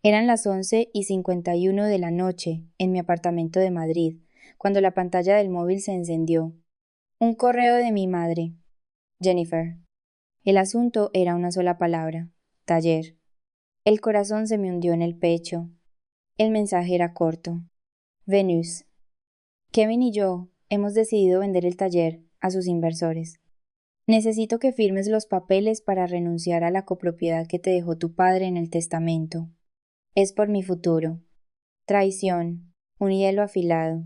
Eran las 11:51 de la noche en mi apartamento de Madrid, cuando la pantalla del móvil se encendió. Un correo de mi madre. Jennifer. El asunto era una sola palabra. Taller. El corazón se me hundió en el pecho. El mensaje era corto. Venus. Kevin y yo hemos decidido vender el taller a sus inversores. Necesito que firmes los papeles para renunciar a la copropiedad que te dejó tu padre en el testamento. Es por mi futuro. Traición. Un hielo afilado.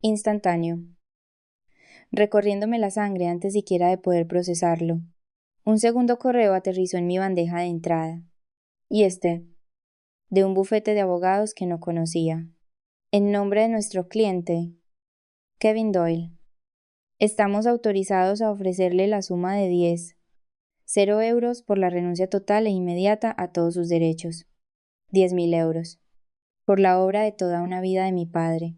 Instantáneo. Recorriéndome la sangre antes siquiera de poder procesarlo. Un segundo correo aterrizó en mi bandeja de entrada. Y de un bufete de abogados que no conocía. En nombre de nuestro cliente, Kevin Doyle. Estamos autorizados a ofrecerle la suma de 0 euros por la renuncia total e inmediata a todos sus derechos. 10.000 euros. Por la obra de toda una vida de mi padre.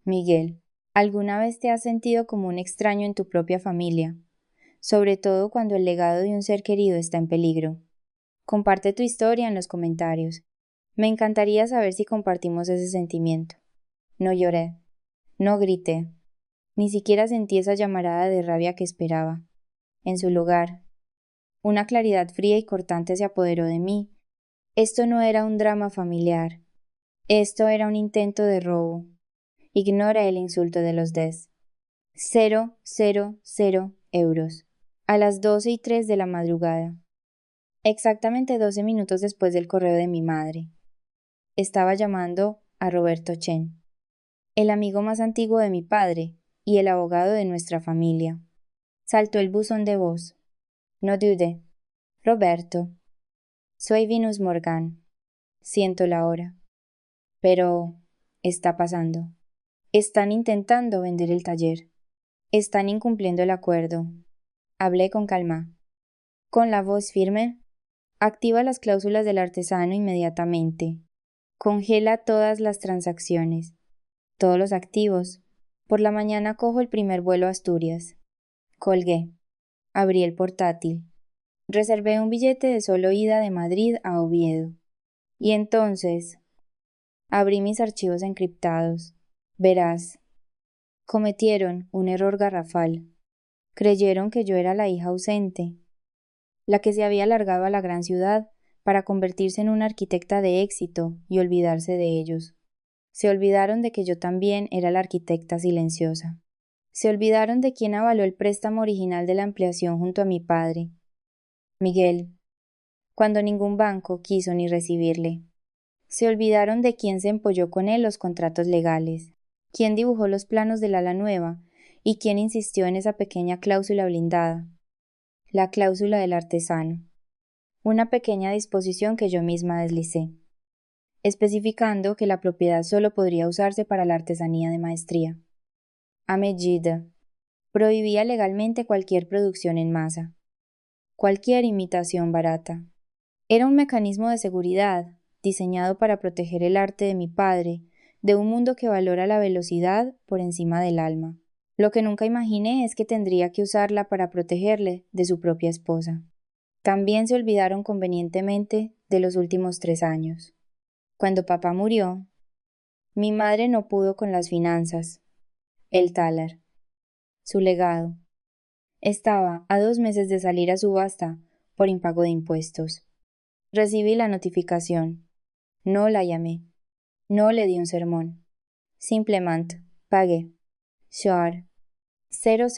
Miguel, ¿alguna vez te has sentido como un extraño en tu propia familia? Sobre todo cuando el legado de un ser querido está en peligro. Comparte tu historia en los comentarios. Me encantaría saber si compartimos ese sentimiento. No lloré. No grité. Ni siquiera sentí esa llamarada de rabia que esperaba. En su lugar, una claridad fría y cortante se apoderó de mí. Esto no era un drama familiar. Esto era un intento de robo. Ignora el insulto de los des. 000 euros. A las 12:03 de la madrugada. Exactamente 12 minutos después del correo de mi madre. Estaba llamando a Roberto Chen, el amigo más antiguo de mi padre y el abogado de nuestra familia. Saltó el buzón de voz. No dudé. Roberto. Soy Venus Morgan. Siento la hora. Pero está pasando. Están intentando vender el taller. Están incumpliendo el acuerdo. Hablé con calma. Con la voz firme. Activa las cláusulas del artesano inmediatamente. Congela todas las transacciones. Todos los activos. Por la mañana cojo el primer vuelo a Asturias. Colgué. Abrí el portátil. Reservé un billete de solo ida de Madrid a Oviedo. Y entonces abrí mis archivos encriptados. Verás. Cometieron un error garrafal. Creyeron que yo era la hija ausente, la que se había largado a la gran ciudad para convertirse en una arquitecta de éxito y olvidarse de ellos. Se olvidaron de que yo también era la arquitecta silenciosa. Se olvidaron de quién avaló el préstamo original de la ampliación junto a mi padre, Miguel, cuando ningún banco quiso ni recibirle. Se olvidaron de quién se empolló con él los contratos legales, quién dibujó los planos del ala nueva y quién insistió en esa pequeña cláusula blindada, la cláusula del artesano, una pequeña disposición que yo misma deslicé, especificando que la propiedad solo podría usarse para la artesanía de maestría. A medida, prohibía legalmente cualquier producción en masa, cualquier imitación barata. Era un mecanismo de seguridad diseñado para proteger el arte de mi padre de un mundo que valora la velocidad por encima del alma. Lo que nunca imaginé es que tendría que usarla para protegerle de su propia esposa. También se olvidaron convenientemente de los últimos 3 años. Cuando papá murió, mi madre no pudo con las finanzas. El talar. Su legado. Estaba a 2 meses de salir a subasta por impago de impuestos. Recibí la notificación. No la llamé. No le di un sermón. Simplemente pagué. Shar. 000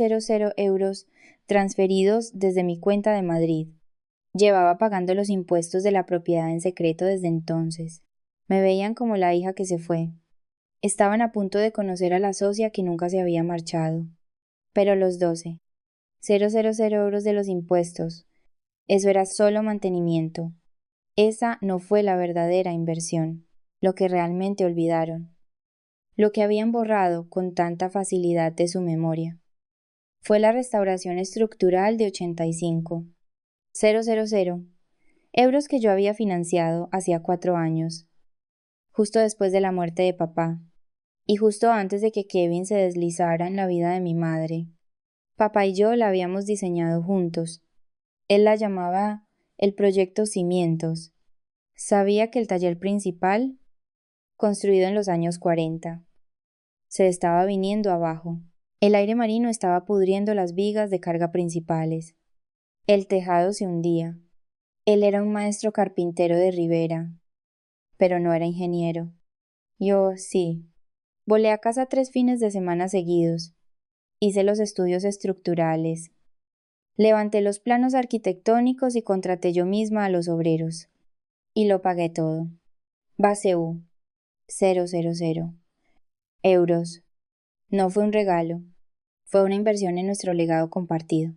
euros transferidos desde mi cuenta de Madrid. Llevaba pagando los impuestos de la propiedad en secreto desde entonces. Me veían como la hija que se fue. Estaban a punto de conocer a la socia que nunca se había marchado. Pero los 000 euros de los impuestos, eso era solo mantenimiento. Esa no fue la verdadera inversión, lo que realmente olvidaron, lo que habían borrado con tanta facilidad de su memoria. Fue la restauración estructural de 85. 000 euros que yo había financiado hacía 4 años, justo después de la muerte de papá, y justo antes de que Kevin se deslizara en la vida de mi madre. Papá y yo la habíamos diseñado juntos. Él la llamaba el proyecto Cimientos. Sabía que el taller principal, construido en los años 40, se estaba viniendo abajo. El aire marino estaba pudriendo las vigas de carga principales. El tejado se hundía. Él era un maestro carpintero de Rivera, pero no era ingeniero. Yo, sí. Volé a casa 3 fines de semana seguidos. Hice los estudios estructurales. Levanté los planos arquitectónicos y contraté yo misma a los obreros. Y lo pagué todo. Base U. 000 euros. No fue un regalo. Fue una inversión en nuestro legado compartido.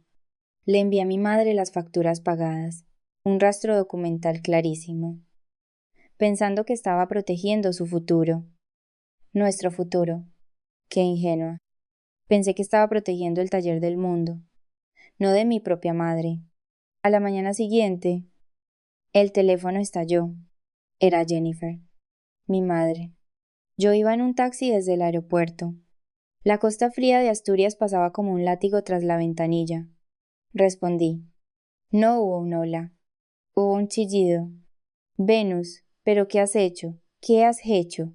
Le envié a mi madre las facturas pagadas. Un rastro documental clarísimo. Pensando que estaba protegiendo su futuro. Nuestro futuro. Qué ingenua. Pensé que estaba protegiendo el taller del mundo, no de mi propia madre. A la mañana siguiente, el teléfono estalló. Era Jennifer, mi madre. Yo iba en un taxi desde el aeropuerto. La costa fría de Asturias pasaba como un látigo tras la ventanilla. Respondí. No hubo un hola. Hubo un chillido. Venus, ¿pero qué has hecho? ¿Qué has hecho?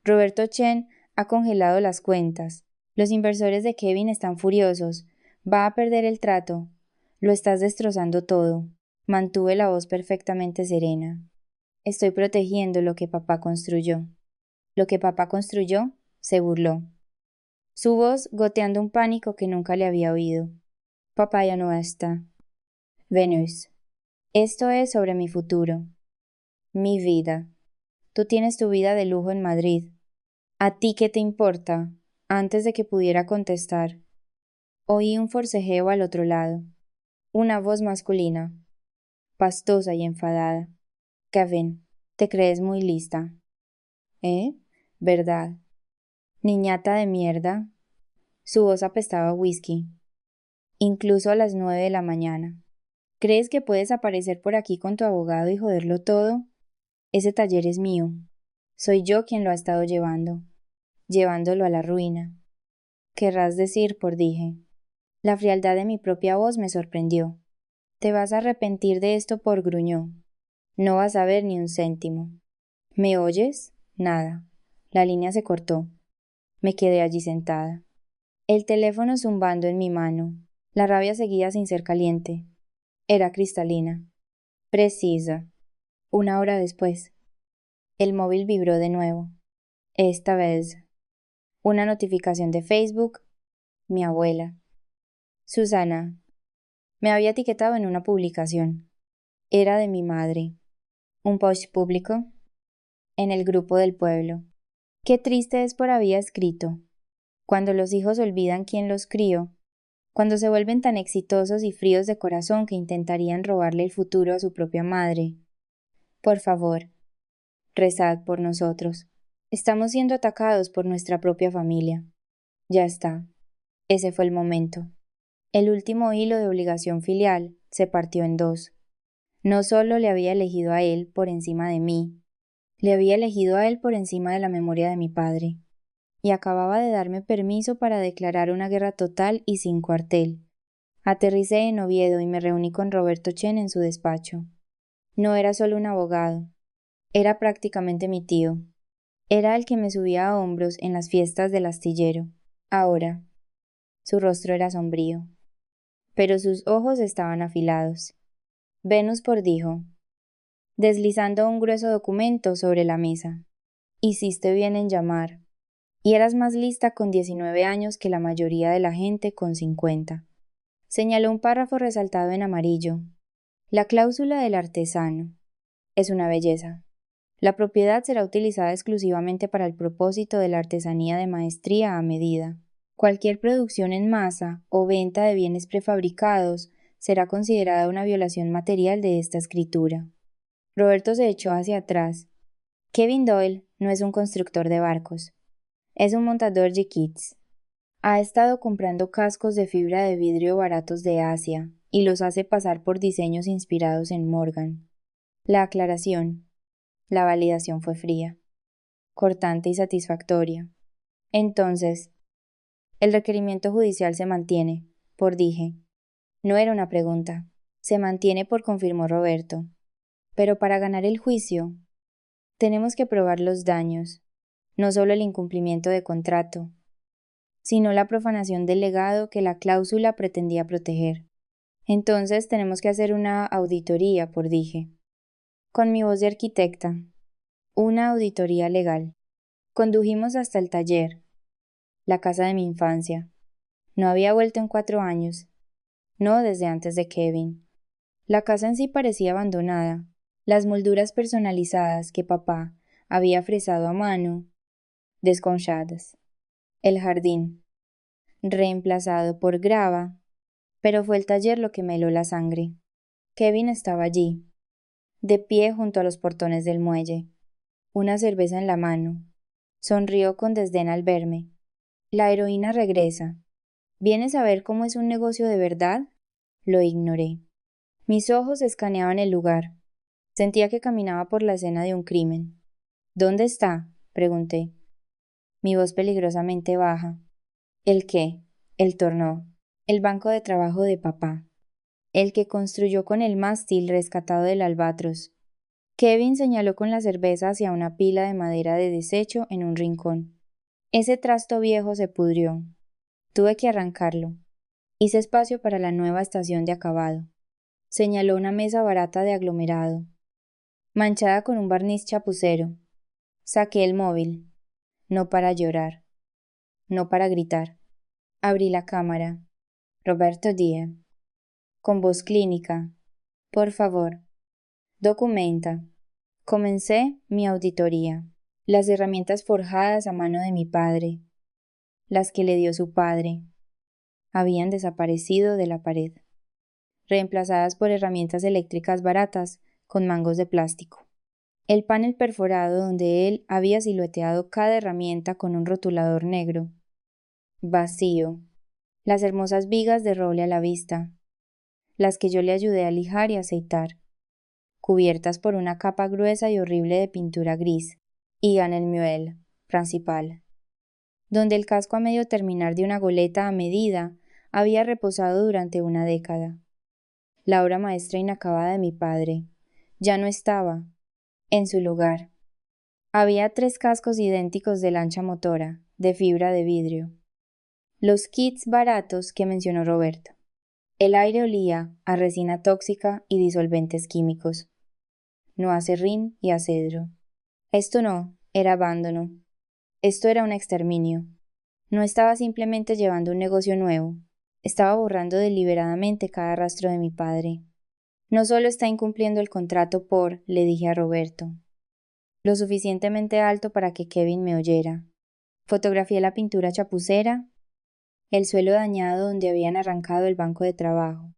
Roberto Chen ha congelado las cuentas. Los inversores de Kevin están furiosos. Va a perder el trato. Lo estás destrozando todo. Mantuve la voz perfectamente serena. Estoy protegiendo lo que papá construyó. Lo que papá construyó, se burló. Su voz goteando un pánico que nunca le había oído. Papá ya no está. Venus. Esto es sobre mi futuro. Mi vida. Tú tienes tu vida de lujo en Madrid. ¿A ti qué te importa? Antes de que pudiera contestar, oí un forcejeo al otro lado. Una voz masculina, pastosa y enfadada. Kevin, te crees muy lista. ¿Eh? ¿Verdad? Niñata de mierda. Su voz apestaba a whisky. Incluso a las 9 de la mañana. ¿Crees que puedes aparecer por aquí con tu abogado y joderlo todo? Ese taller es mío. Soy yo quien lo ha estado llevándolo a la ruina. Querrás decir, por dije. La frialdad de mi propia voz me sorprendió. Te vas a arrepentir de esto, por gruñó. No vas a ver ni un céntimo. ¿Me oyes? Nada. La línea se cortó. Me quedé allí sentada. El teléfono zumbando en mi mano. La rabia seguía sin ser caliente. Era cristalina. Precisa. 1 hora después. El móvil vibró de nuevo. Esta vez. Una notificación de Facebook. Mi abuela. Susana. Me había etiquetado en una publicación. Era de mi madre. Un post público. En el grupo del pueblo. Qué triste es por había escrito. Cuando los hijos olvidan quién los crió. Cuando se vuelven tan exitosos y fríos de corazón que intentarían robarle el futuro a su propia madre. Por favor, rezad por nosotros. Estamos siendo atacados por nuestra propia familia. Ya está. Ese fue el momento. El último hilo de obligación filial se partió en dos. No solo le había elegido a él por encima de mí, le había elegido a él por encima de la memoria de mi padre. Y acababa de darme permiso para declarar una guerra total y sin cuartel. Aterricé en Oviedo y me reuní con Roberto Chen en su despacho. No era solo un abogado, era prácticamente mi tío. Era el que me subía a hombros en las fiestas del astillero. Ahora, su rostro era sombrío, pero sus ojos estaban afilados. Venus dijo, deslizando un grueso documento sobre la mesa. Hiciste bien en llamar. Y eras más lista con 19 años que la mayoría de la gente con 50. Señaló un párrafo resaltado en amarillo. La cláusula del artesano. Es una belleza. La propiedad será utilizada exclusivamente para el propósito de la artesanía de maestría a medida. Cualquier producción en masa o venta de bienes prefabricados será considerada una violación material de esta escritura. Roberto se echó hacia atrás. Kevin Doyle no es un constructor de barcos. Es un montador de kits. Ha estado comprando cascos de fibra de vidrio baratos de Asia y los hace pasar por diseños inspirados en Morgan. La aclaración. La validación fue fría, cortante y satisfactoria. Entonces, el requerimiento judicial se mantiene, por dije. No era una pregunta. Se mantiene, confirmó Roberto. Pero para ganar el juicio, tenemos que probar los daños, no solo el incumplimiento de contrato, sino la profanación del legado que la cláusula pretendía proteger. Entonces tenemos que hacer una auditoría, dije, con mi voz de arquitecta, una auditoría legal. Condujimos hasta el taller, la casa de mi infancia. No había vuelto en 4 años, no desde antes de Kevin. La casa en sí parecía abandonada. Las molduras personalizadas que papá había fresado a mano, desconchadas. El jardín, reemplazado por grava, pero fue el taller lo que me heló la sangre. Kevin estaba allí, de pie junto a los portones del muelle, una cerveza en la mano. Sonrió con desdén al verme. La heroína regresa. ¿Vienes a ver cómo es un negocio de verdad? Lo ignoré. Mis ojos escaneaban el lugar. Sentía que caminaba por la escena de un crimen. ¿Dónde está? Pregunté. Mi voz peligrosamente baja. ¿El qué? El tornó. El banco de trabajo de papá. El que construyó con el mástil rescatado del Albatros. Kevin señaló con la cerveza hacia una pila de madera de desecho en un rincón. Ese trasto viejo se pudrió. Tuve que arrancarlo. Hice espacio para la nueva estación de acabado. Señaló una mesa barata de aglomerado, manchada con un barniz chapucero. Saqué el móvil. No para llorar. No para gritar. Abrí la cámara. Roberto Díaz. Con voz clínica. Por favor. Documenta. Comencé mi auditoría. Las herramientas forjadas a mano de mi padre, las que le dio su padre, habían desaparecido de la pared, reemplazadas por herramientas eléctricas baratas con mangos de plástico. El panel perforado donde él había silueteado cada herramienta con un rotulador negro. Vacío. Las hermosas vigas de roble a la vista, las que yo le ayudé a lijar y aceitar, cubiertas por una capa gruesa y horrible de pintura gris, y en el muelle principal, donde el casco a medio terminar de una goleta a medida había reposado durante una década. La obra maestra inacabada de mi padre ya no estaba en su lugar. Había 3 cascos idénticos de lancha motora, de fibra de vidrio. Los kits baratos que mencionó Roberto. El aire olía a resina tóxica y disolventes químicos. No a serrín y a cedro. Esto no era abandono. Esto era un exterminio. No estaba simplemente llevando un negocio nuevo. Estaba borrando deliberadamente cada rastro de mi padre. No solo está incumpliendo el contrato le dije a Roberto, lo suficientemente alto para que Kevin me oyera. Fotografié la pintura chapucera, el suelo dañado donde habían arrancado el banco de trabajo.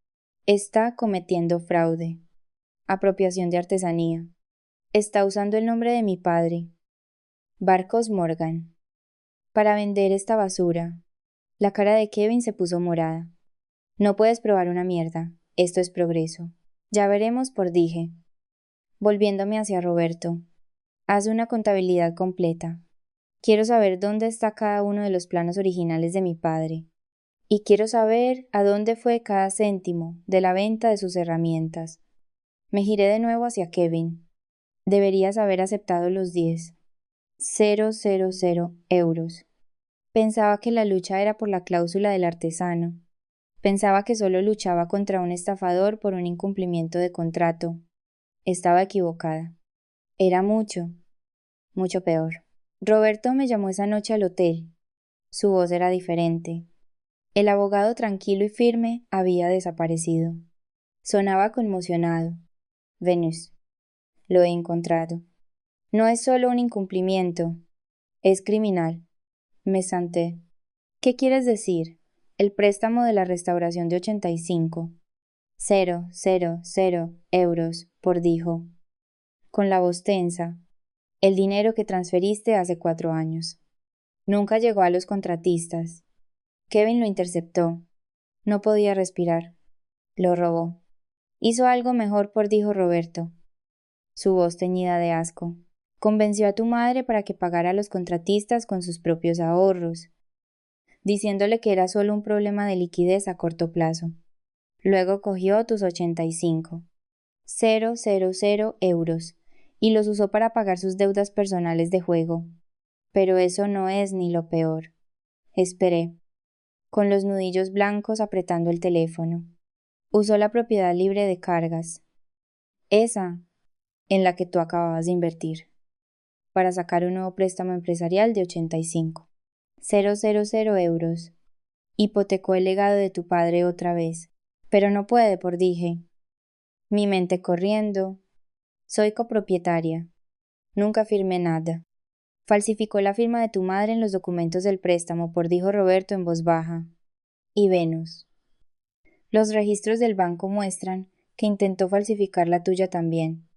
Está cometiendo fraude, apropiación de artesanía. Está usando el nombre de mi padre, Barcos Morgan, para vender esta basura. La cara de Kevin se puso morada. No puedes probar una mierda. Esto es progreso. Ya veremos, dije, volviéndome hacia Roberto. Haz una contabilidad completa. Quiero saber dónde está cada uno de los planos originales de mi padre. Y quiero saber a dónde fue cada céntimo de la venta de sus herramientas. Me giré de nuevo hacia Kevin. Deberías haber aceptado los 10,000 euros. Pensaba que la lucha era por la cláusula del artesano. Pensaba que solo luchaba contra un estafador por un incumplimiento de contrato. Estaba equivocada. Era mucho, mucho peor. Roberto me llamó esa noche al hotel. Su voz era diferente. El abogado tranquilo y firme había desaparecido. Sonaba conmocionado. Venus. Lo he encontrado. No es solo un incumplimiento. Es criminal. Me santé. ¿Qué quieres decir? El préstamo de la restauración de 85. 0,000 euros, dijo, con la voz tensa. El dinero que transferiste hace 4 años. Nunca llegó a los contratistas. Kevin lo interceptó. No podía respirar. Lo robó. Hizo algo mejor, dijo Roberto. Su voz teñida de asco. Convenció a tu madre para que pagara a los contratistas con sus propios ahorros, diciéndole que era solo un problema de liquidez a corto plazo. Luego cogió tus 85. €000 y los usó para pagar sus deudas personales de juego. Pero eso no es ni lo peor. Esperé, con los nudillos blancos apretando el teléfono. Usó la propiedad libre de cargas, esa en la que tú acababas de invertir, para sacar un nuevo préstamo empresarial de 85. €000. Hipotecó el legado de tu padre otra vez. Pero no puede, dije. Mi mente corriendo. Soy copropietaria. Nunca firmé nada. Falsificó la firma de tu madre en los documentos del préstamo, dijo Roberto en voz baja. Y Venus. Los registros del banco muestran que intentó falsificar la tuya también.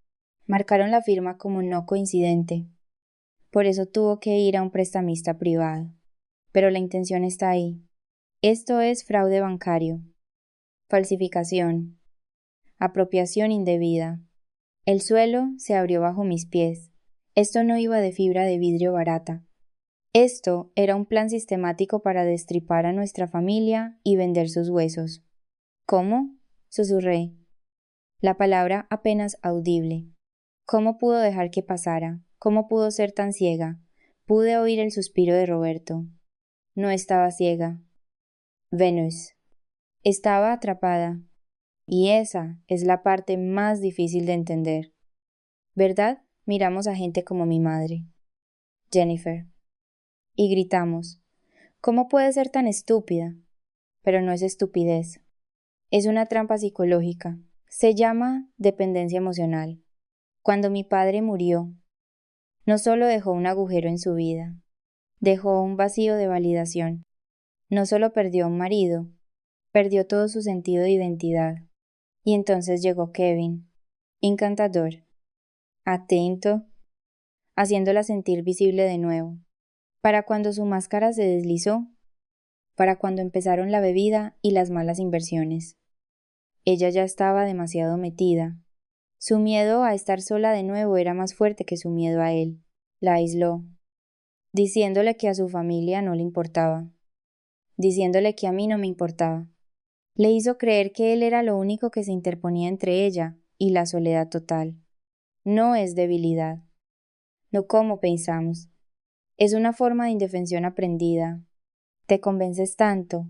Marcaron la firma como no coincidente. Por eso tuvo que ir a un prestamista privado. Pero la intención está ahí. Esto es fraude bancario. Falsificación. Apropiación indebida. El suelo se abrió bajo mis pies. Esto no iba de fibra de vidrio barata. Esto era un plan sistemático para destripar a nuestra familia y vender sus huesos. ¿Cómo? Susurré. La palabra apenas audible. ¿Cómo pudo dejar que pasara? ¿Cómo pudo ser tan ciega? Pude oír el suspiro de Roberto. No estaba ciega. Venus. Estaba atrapada. Y esa es la parte más difícil de entender. ¿Verdad? Miramos a gente como mi madre. Jennifer. Y gritamos. ¿Cómo puede ser tan estúpida? Pero no es estupidez. Es una trampa psicológica. Se llama dependencia emocional. Cuando mi padre murió, no solo dejó un agujero en su vida, dejó un vacío de validación. No solo perdió a un marido, perdió todo su sentido de identidad. Y entonces llegó Kevin, encantador, atento, haciéndola sentir visible de nuevo. Para cuando su máscara se deslizó, para cuando empezaron la bebida y las malas inversiones. Ella ya estaba demasiado metida. Su miedo a estar sola de nuevo era más fuerte que su miedo a él. La aisló, diciéndole que a su familia no le importaba, diciéndole que a mí no me importaba. Le hizo creer que él era lo único que se interponía entre ella y la soledad total. No es debilidad. No como pensamos. Es una forma de indefensión aprendida. Te convences tanto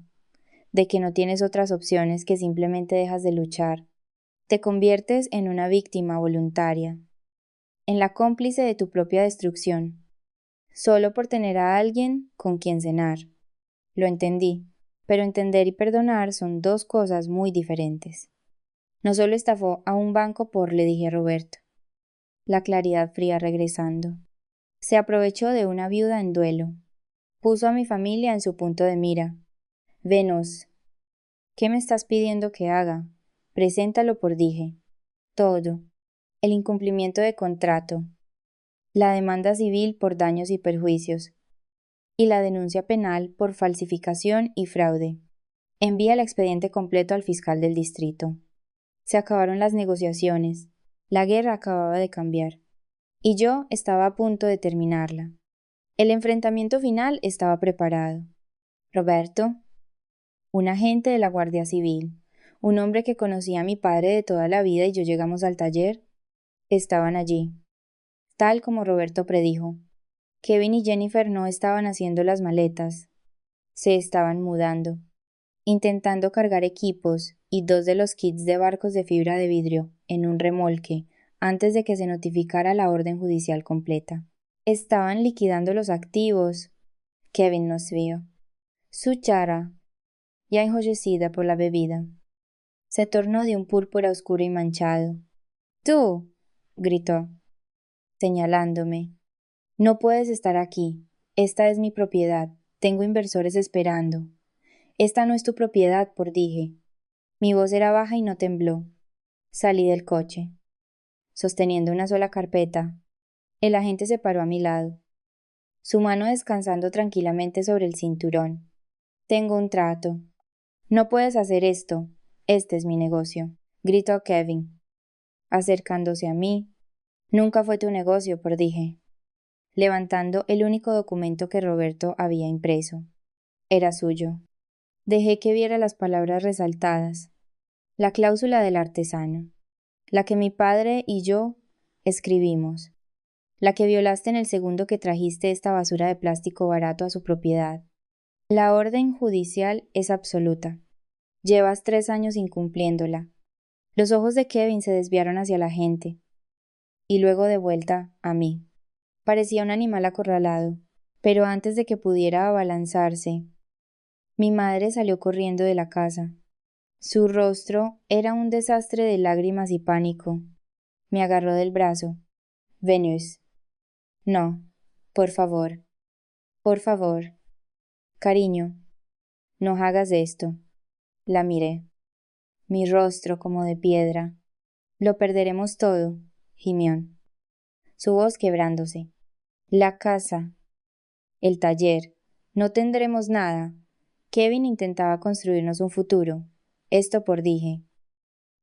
de que no tienes otras opciones que simplemente dejas de luchar. Te conviertes en una víctima voluntaria, en la cómplice de tu propia destrucción, solo por tener a alguien con quien cenar. Lo entendí, pero entender y perdonar son dos cosas muy diferentes. No solo estafó a un banco le dije a Roberto. La claridad fría regresando. Se aprovechó de una viuda en duelo. Puso a mi familia en su punto de mira. Venus, ¿qué me estás pidiendo que haga? Preséntalo dije. Todo. El incumplimiento de contrato. La demanda civil por daños y perjuicios. Y la denuncia penal por falsificación y fraude. Envía el expediente completo al fiscal del distrito. Se acabaron las negociaciones. La guerra acababa de cambiar. Y yo estaba a punto de terminarla. El enfrentamiento final estaba preparado. Roberto, un agente de la Guardia Civil, un hombre que conocía a mi padre de toda la vida y yo llegamos al taller, estaban allí, tal como Roberto predijo. Kevin y Jennifer no estaban haciendo las maletas, se estaban mudando, intentando cargar equipos y 2 de los kits de barcos de fibra de vidrio en un remolque antes de que se notificara la orden judicial completa. Estaban liquidando los activos. Kevin nos vio. Su cara, ya enrojecida por la bebida, se tornó de un púrpura oscuro y manchado. ¡Tú! Gritó, señalándome. No puedes estar aquí. Esta es mi propiedad. Tengo inversores esperando. Esta no es tu propiedad, dije. Mi voz era baja y no tembló. Salí del coche, sosteniendo una sola carpeta. El agente se paró a mi lado, su mano descansando tranquilamente sobre el cinturón. Tengo un trato. No puedes hacer esto. Este es mi negocio, gritó Kevin, acercándose a mí. Nunca fue tu negocio, dije, levantando el único documento que Roberto había impreso. Era suyo. Dejé que viera las palabras resaltadas, la cláusula del artesano. La que mi padre y yo escribimos. La que violaste en el segundo que trajiste esta basura de plástico barato a su propiedad. La orden judicial es absoluta. Llevas 3 años incumpliéndola. Los ojos de Kevin se desviaron hacia la gente, y luego de vuelta a mí. Parecía un animal acorralado, pero antes de que pudiera abalanzarse, mi madre salió corriendo de la casa. Su rostro era un desastre de lágrimas y pánico. Me agarró del brazo. Venus. No, por favor. Por favor. Cariño, no hagas esto. La miré. Mi rostro como de piedra. Lo perderemos todo, gimió. Su voz quebrándose. La casa. El taller. No tendremos nada. Kevin intentaba construirnos un futuro. Esto por dije,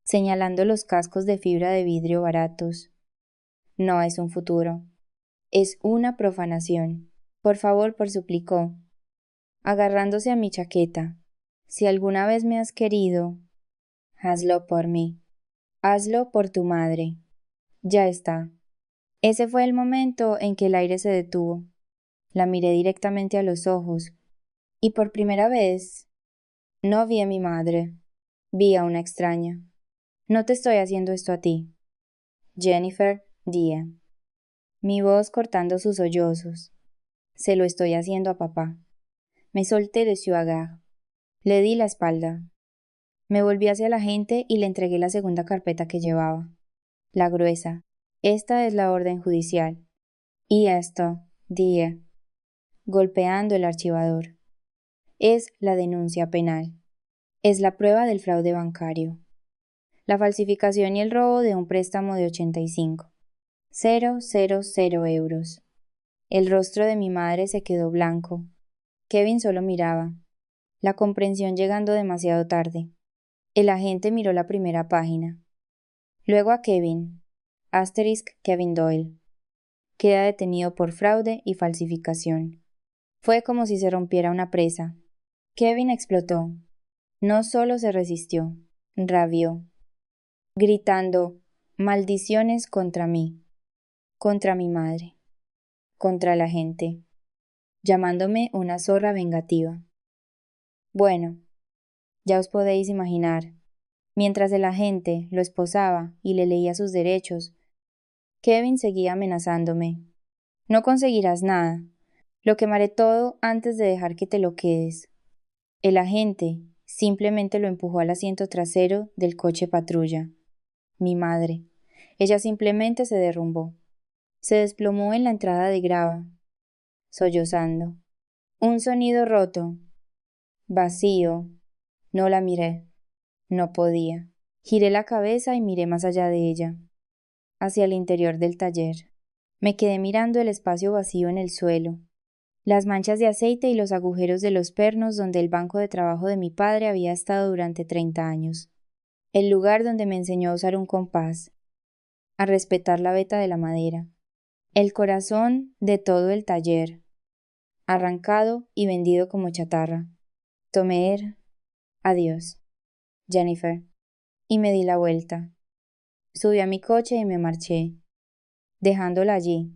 señalando los cascos de fibra de vidrio baratos. No es un futuro. Es una profanación. Por favor, suplicó, agarrándose a mi chaqueta. Si alguna vez me has querido, hazlo por mí. Hazlo por tu madre. Ya está. Ese fue el momento en que el aire se detuvo. La miré directamente a los ojos, y por primera vez no vi a mi madre. Vi a una extraña. No te estoy haciendo esto a ti. Jennifer Díaz. Mi voz cortando sus sollozos. Se lo estoy haciendo a papá. Me solté de su agar. Le di la espalda. Me volví hacia la gente y le entregué la segunda carpeta que llevaba. La gruesa. Esta es la orden judicial. Y esto, dije, golpeando el archivador, es la denuncia penal. Es la prueba del fraude bancario. La falsificación y el robo de un préstamo de 85. 000 euros. El rostro de mi madre se quedó blanco. Kevin solo miraba. La comprensión llegando demasiado tarde. El agente miró la primera página. Luego a Kevin. Kevin Doyle. Queda detenido por fraude y falsificación. Fue como si se rompiera una presa. Kevin explotó. No solo se resistió, rabió, gritando maldiciones contra mí, contra mi madre, contra la gente, llamándome una zorra vengativa. Bueno, ya os podéis imaginar, mientras el agente lo esposaba y le leía sus derechos, Kevin seguía amenazándome. No conseguirás nada. Lo quemaré todo antes de dejar que te lo quedes. El agente simplemente lo empujó al asiento trasero del coche patrulla. Mi madre. Ella simplemente se derrumbó. Se desplomó en la entrada de grava, sollozando. Un sonido roto. Vacío. No la miré. No podía. Giré la cabeza y miré más allá de ella, hacia el interior del taller. Me quedé mirando el espacio vacío en el suelo, las manchas de aceite y los agujeros de los pernos donde el banco de trabajo de mi padre había estado durante 30 años. El lugar donde me enseñó a usar un compás, a respetar la veta de la madera. El corazón de todo el taller, arrancado y vendido como chatarra. Tomé adiós, Jennifer, y me di la vuelta. Subí a mi coche y me marché, dejándola allí,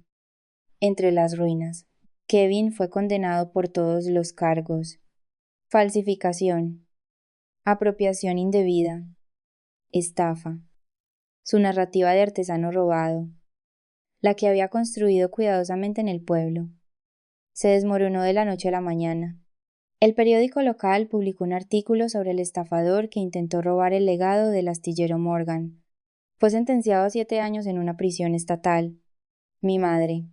entre las ruinas. Kevin fue condenado por todos los cargos. Falsificación, apropiación indebida, estafa, su narrativa de artesano robado, la que había construido cuidadosamente en el pueblo. Se desmoronó de la noche a la mañana. El periódico local publicó un artículo sobre el estafador que intentó robar el legado del astillero Morgan. Fue sentenciado a 7 años en una prisión estatal. Mi madre,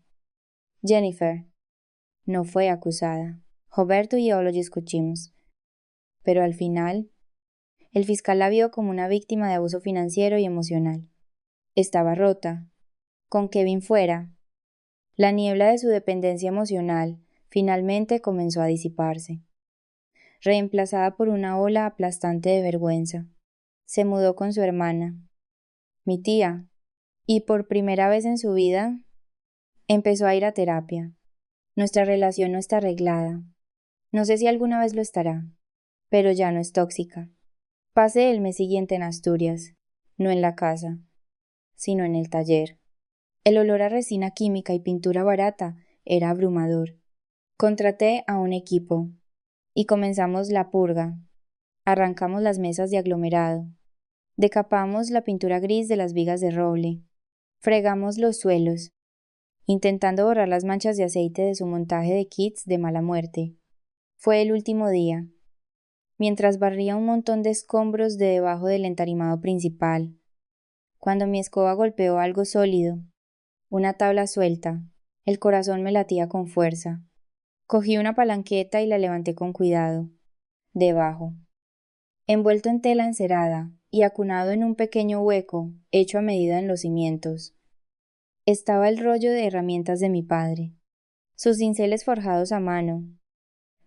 Jennifer, no fue acusada. Roberto y yo lo discutimos. Pero al final, el fiscal la vio como una víctima de abuso financiero y emocional. Estaba rota. Con Kevin fuera, la niebla de su dependencia emocional finalmente comenzó a disiparse, reemplazada por una ola aplastante de vergüenza. Se mudó con su hermana, mi tía, y por primera vez en su vida empezó a ir a terapia. Nuestra relación no está arreglada. No sé si alguna vez lo estará, pero ya no es tóxica. Pasé el mes siguiente en Asturias, no en la casa. sino en el taller. El olor a resina química y pintura barata era abrumador. Contraté a un equipo y comenzamos la purga. Arrancamos las mesas de aglomerado. Decapamos la pintura gris de las vigas de roble. Fregamos los suelos, intentando borrar las manchas de aceite de su montaje de kits de mala muerte. Fue el último día. Mientras barría un montón de escombros de debajo del entarimado principal, cuando mi escoba golpeó algo sólido, una tabla suelta, el corazón me latía con fuerza. Cogí una palanqueta y la levanté con cuidado. Debajo, envuelto en tela encerada y acunado en un pequeño hueco hecho a medida en los cimientos, estaba el rollo de herramientas de mi padre, sus cinceles forjados a mano,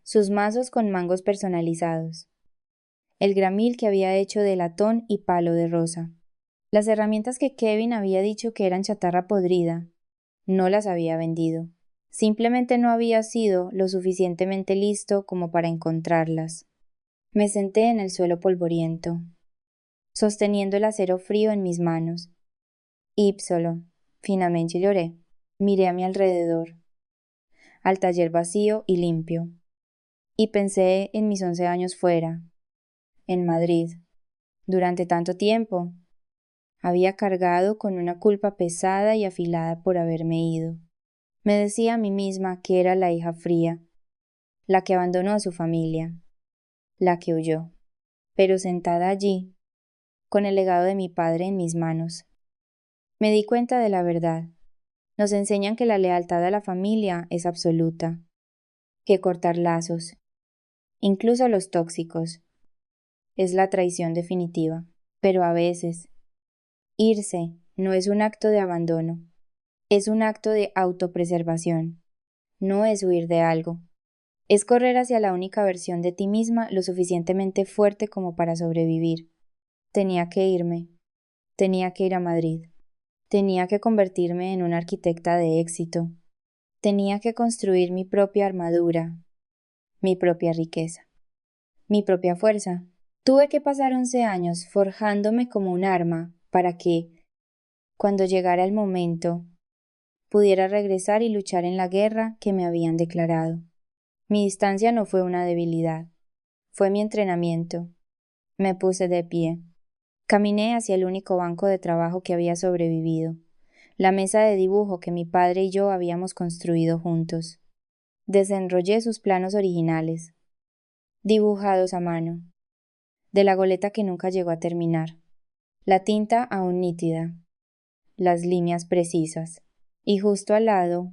sus mazos con mangos personalizados, el gramil que había hecho de latón y palo de rosa. Las herramientas que Kevin había dicho que eran chatarra podrida, no las había vendido. Simplemente no había sido lo suficientemente listo como para encontrarlas. Me senté en el suelo polvoriento, sosteniendo el acero frío en mis manos. Ípsolo, finalmente lloré. Miré a mi alrededor, al taller vacío y limpio, y pensé en mis 11 años fuera, en Madrid. Durante tanto tiempo, había cargado con una culpa pesada y afilada por haberme ido. Me decía a mí misma que era la hija fría, la que abandonó a su familia, la que huyó. Pero sentada allí, con el legado de mi padre en mis manos, me di cuenta de la verdad. Nos enseñan que la lealtad a la familia es absoluta, que cortar lazos, incluso los tóxicos, es la traición definitiva. Pero a veces, irse no es un acto de abandono, es un acto de autopreservación. No es huir de algo, es correr hacia la única versión de ti misma lo suficientemente fuerte como para sobrevivir. Tenía que irme, tenía que ir a Madrid, tenía que convertirme en una arquitecta de éxito, tenía que construir mi propia armadura, mi propia riqueza, mi propia fuerza. Tuve que pasar 11 años forjándome como un arma para que, cuando llegara el momento, pudiera regresar y luchar en la guerra que me habían declarado. Mi distancia no fue una debilidad, fue mi entrenamiento. Me puse de pie. Caminé hacia el único banco de trabajo que había sobrevivido, la mesa de dibujo que mi padre y yo habíamos construido juntos. Desenrollé sus planos originales, dibujados a mano, de la goleta que nunca llegó a terminar, la tinta aún nítida, las líneas precisas, y justo al lado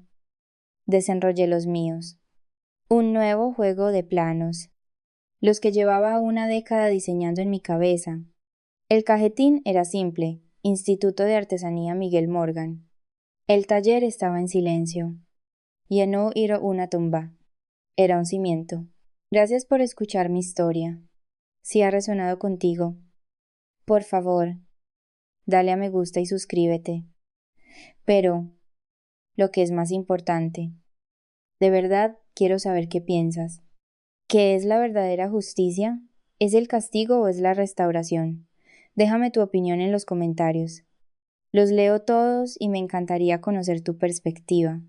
desenrollé los míos, un nuevo juego de planos, los que llevaba una década diseñando en mi cabeza. El cajetín era simple, Instituto de Artesanía Miguel Morgan. El taller estaba en silencio. Ya no era una tumba, era un cimiento. Gracias por escuchar mi historia. Si ha resonado contigo, por favor, dale a me gusta y suscríbete. Pero, lo que es más importante, de verdad quiero saber qué piensas. ¿Qué es la verdadera justicia? ¿Es el castigo o es la restauración? Déjame tu opinión en los comentarios. Los leo todos y me encantaría conocer tu perspectiva.